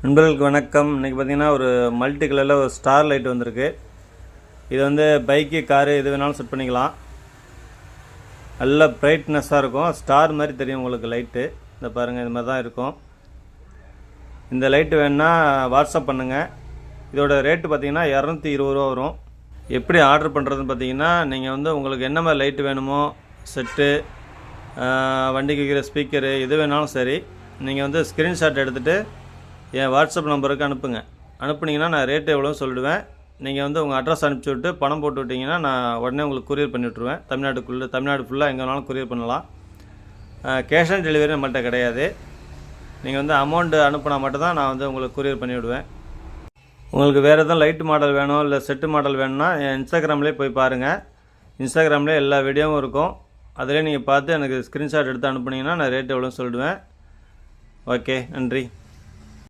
நண்பர்களுக்கு வணக்கம். இன்றைக்கி பார்த்திங்கன்னா ஒரு மல்டி கலரில் ஒரு ஸ்டார் லைட் வந்திருக்கு. இது வந்து பைக்கு, காரு எது வேணாலும் செட் பண்ணிக்கலாம். நல்ல பிரைட்னஸாக இருக்கும், ஸ்டார் மாதிரி தெரியும் உங்களுக்கு லைட்டு. இந்த பாருங்கள், இது மாதிரி தான் இருக்கும். இந்த லைட்டு வேணுன்னா வாட்ஸ்அப் பண்ணுங்கள். இதோட ரேட்டு பார்த்திங்கன்னா 220 ரூபா வரும். எப்படி ஆர்டர் பண்ணுறதுன்னு பார்த்தீங்கன்னா, நீங்கள் வந்து உங்களுக்கு என்ன மாதிரி லைட்டு வேணுமோ, செட்டு, வண்டிக்கு வைக்கிற ஸ்பீக்கரு எது வேணாலும் சரி, நீங்கள் வந்து ஸ்க்ரீன்ஷாட் எடுத்துகிட்டு என் வாட்ஸ்அப் நம்பருக்கு அனுப்புனீங்கன்னா நான் ரேட்டு எவ்வளோன்னு சொல்லிடுவேன். நீங்கள் வந்து உங்கள் அட்ரஸ் அனுப்பிச்சி விட்டு பணம் போட்டு விட்டிங்கன்னா நான் உடனே உங்களுக்கு கொரியர் பண்ணி விட்ருவேன். தமிழ்நாடு ஃபுல்லாக எங்கே வேணாலும் கொரியர் பண்ணலாம். கேஷ் ஆன் டெலிவரி நம்மள்கிட்ட கிடையாது. நீங்கள் வந்து அமௌண்ட்டு அனுப்புனா மட்டும்தான் நான் வந்து உங்களுக்கு கொரியர் பண்ணி விடுவேன். உங்களுக்கு வேறு எதுவும் லைட் மாடல் வேணும், இல்லை செட்டு மாடல் வேணும்னா என் இன்ஸ்டாகிராம்லேயே போய் பாருங்கள். இன்ஸ்டாகிராம்லேயே எல்லா வீடியோவும் இருக்கும். அதிலே நீங்கள் பார்த்து எனக்கு ஸ்க்ரீன்ஷாட் எடுத்து அனுப்புனீங்கன்னா நான் ரேட்டு எவ்வளோன்னு சொல்லிடுவேன். ஓகே, நன்றி.